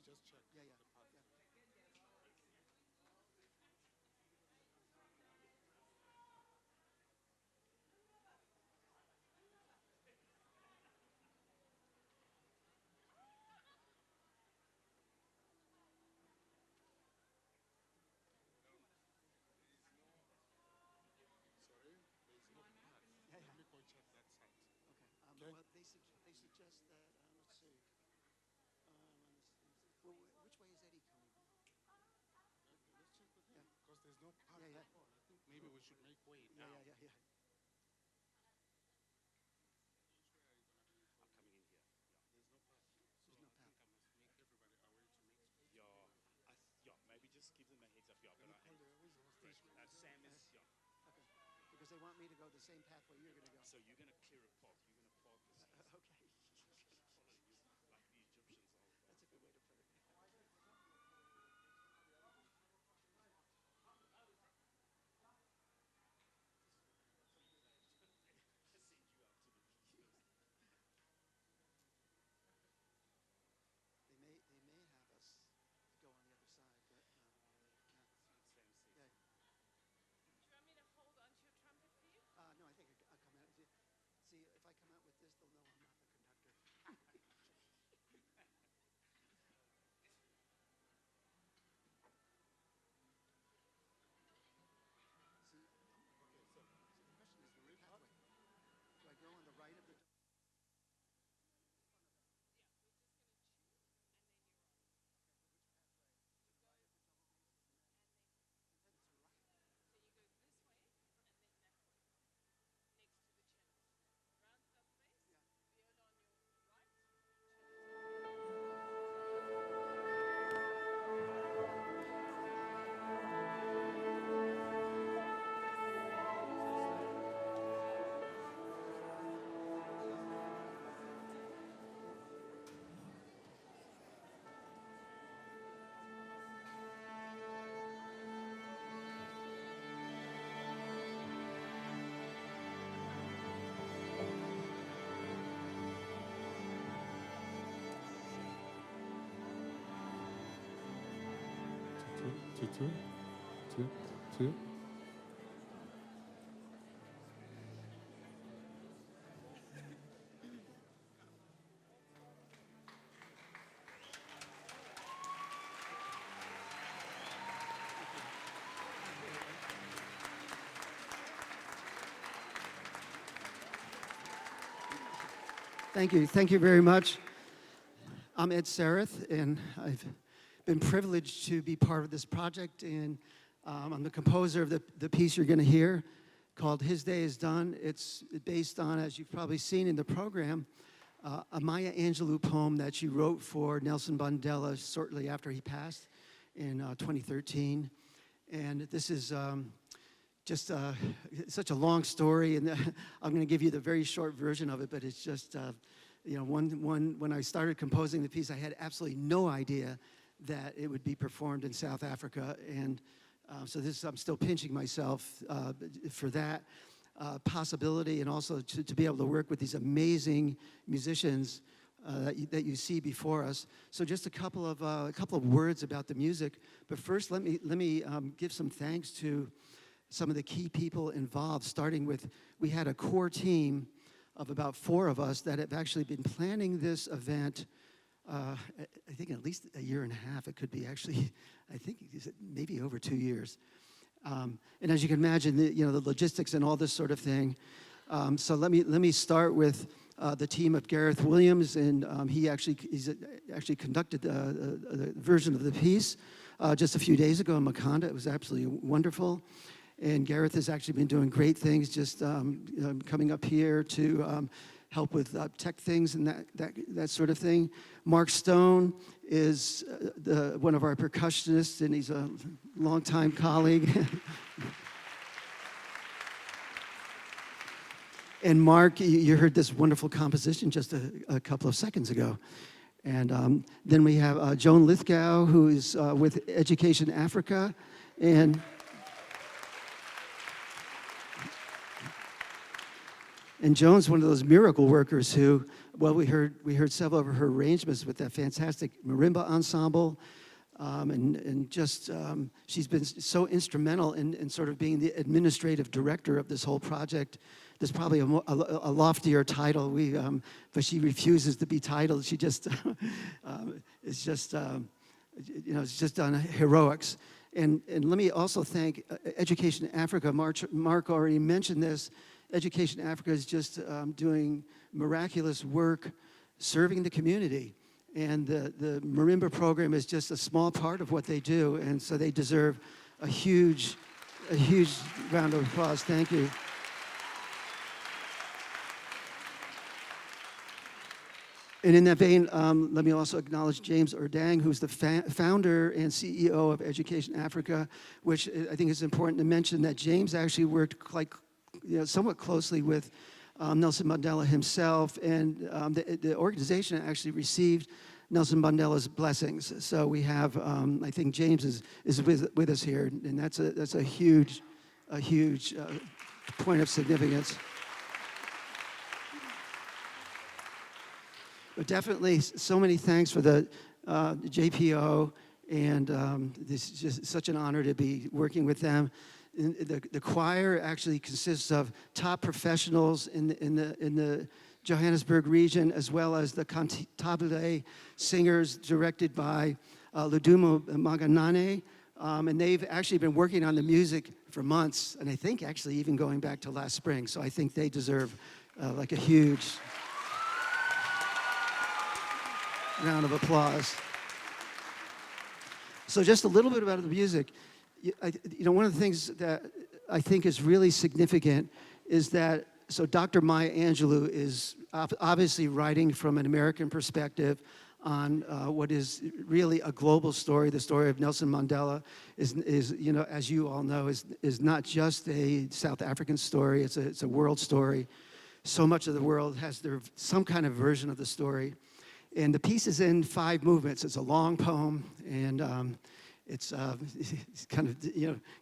just check. Yeah, yeah, The path. yeah. Sorry, there is no path. Yeah, Let yeah. me go check that side. Okay. Okay. Well, they suggest that. Let's see. Well, which way is Eddie coming? Okay, let's check with Yeah, him because there's no path yeah, yeah, at all. I think maybe we should make way yeah, now. yeah, yeah, yeah. Which way are you gonna be I'm going? coming in here. There's no path. So There's no I path. think I must make everybody aware to make space Yeah, for him. yeah. Maybe just give them a heads up. Yeah, Let but me call the who's the great. hostage manager. Sam is yeah. Okay. Because they want me to go the same pathway you're going to go. So you're gonna clear a path. You're gonna part the seas. Okay. He's gonna follow you like the Egyptians are. That's a good way to put it. Send you out to the beach. They may have us go on the other side, but yeah. Sam says. Yeah. Do you want me to hold onto your trumpet for you? No, I think I'll come out. See, if I come out with this, they'll know I'm not the conductor. See, Okay, so the question is do the we path? pathway. Do I go on the right of the? Yeah, we're just going to choose and then you're on. To the right of the double bass and then to the left. So you go this way and then that way, next to the cello. Round the double bass, Yeah. viola on your right, cello. Two, two, two, two. Thank you. Thank you very much. I'm Ed Sareth, and I've been privileged to be part of this project. And I'm the composer of the piece you're going to hear called His Day is Done. It's based on, as you've probably seen in the program, a Maya Angelou poem that she wrote for Nelson Mandela shortly after he passed in 2013. And this is just such a long story, and I'm going to give you the very short version of it, but it's just, when I started composing the piece, I had absolutely no idea that it would be performed in South Africa, and so I'm still pinching myself for that possibility, and also to be able to work with these amazing musicians that you see before us. So just a couple of words about the music, but first let me give some thanks to some of the key people involved, starting with, we had a core team of about 4 of us that have actually been planning this event, I think at least a year and a half. It could be actually, I think maybe over 2 years. And as you can imagine, the logistics and all this sort of thing. So let me start with the team of Gareth Williams, and he's actually conducted the version of the piece just a few days ago in Makanda. It was absolutely wonderful. And Gareth has actually been doing great things, just coming up here to help with tech things and that sort of thing. Mark Stone is one of our percussionists, and he's a longtime colleague. And Mark, you heard this wonderful composition just a couple of seconds ago. And then we have Joan Lithgow, who is with Education Africa, And Joan's one of those miracle workers who, well, we heard several of her arrangements with that fantastic marimba ensemble. And just she's been so instrumental in sort of being the administrative director of this whole project. There's probably a loftier title, but she refuses to be titled. She just is just it's just done heroics. And let me also thank Education Africa. Mark already mentioned this. Education Africa is just doing miraculous work, serving the community. And the marimba program is just a small part of what they do, and so they deserve a huge round of applause. Thank you. And in that vein, let me also acknowledge James Ordang, who's the founder and CEO of Education Africa, which I think is important to mention that James actually worked somewhat closely with Nelson Mandela himself, and the organization actually received Nelson Mandela's blessings. So we have, I think James is with us here, and that's a huge point of significance. But definitely, so many thanks for the JPO, and this is just such an honor to be working with them. The choir actually consists of top professionals in the Johannesburg region, as well as the cantabile singers directed by Ludumo Maganane. And they've actually been working on the music for months, and I think actually even going back to last spring. So I think they deserve like a huge round of applause. So just a little bit about the music. One of the things that I think is really significant is that, so Dr. Maya Angelou is obviously writing from an American perspective on what is really a global story. The story of Nelson Mandela is as you all know, is not just a South African story, it's a world story. So much of the world has some kind of version of the story. And the piece is in 5 movements. It's a long poem, and it's kind of,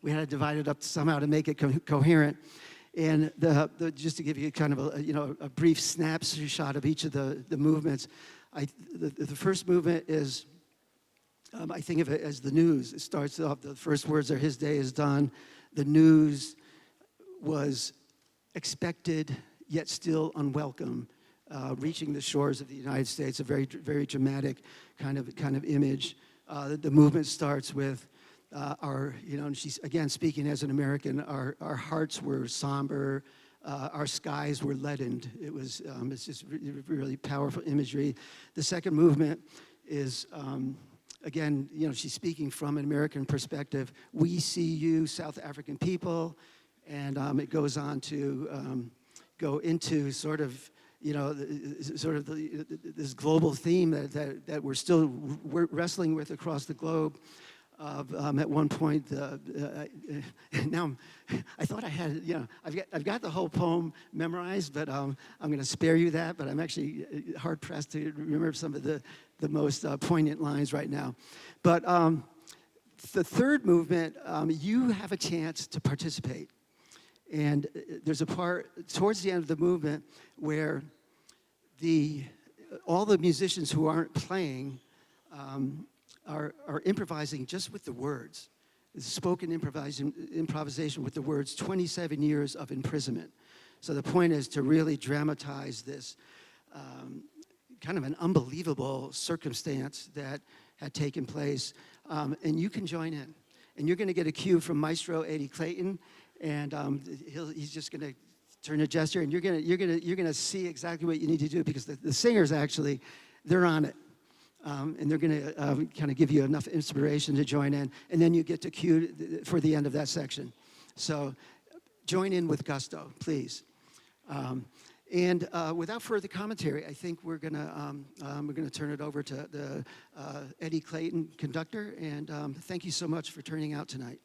we had to divide it up somehow to make it coherent. And just to give you kind of a brief snapshot of each of the movements, the first movement is, I think of it as the news. It starts off, the first words are, "His day is done." The news was expected, yet still unwelcome. Reaching the shores of the United States, a very, very dramatic kind of image. The movement starts with and she's again speaking as an American. Our hearts were somber, our skies were leadened. It's just really powerful imagery. The second movement is again, she's speaking from an American perspective. "We see you, South African people," and it goes on to go into sort of this global theme that we're wrestling with across the globe. At one point, now I thought I had, I've got the whole poem memorized, but I'm going to spare you that. But I'm actually hard pressed to remember some of the most poignant lines right now. But the third movement, you have a chance to participate. And there's a part towards the end of the movement where all the musicians who aren't playing are improvising just with the words. It's spoken improvisation with the words, 27 years of imprisonment. So the point is to really dramatize this kind of an unbelievable circumstance that had taken place. And you can join in. And you're going to get a cue from Maestro Eddie Clayton. And he's just going to turn a gesture, and you're gonna see exactly what you need to do, because the singers actually, they're on it, and they're gonna kind of give you enough inspiration to join in, and then you get to cue for the end of that section. So join in with gusto, please. And without further commentary, I think we're gonna turn it over to the Eddie Clayton, conductor, and thank you so much for turning out tonight.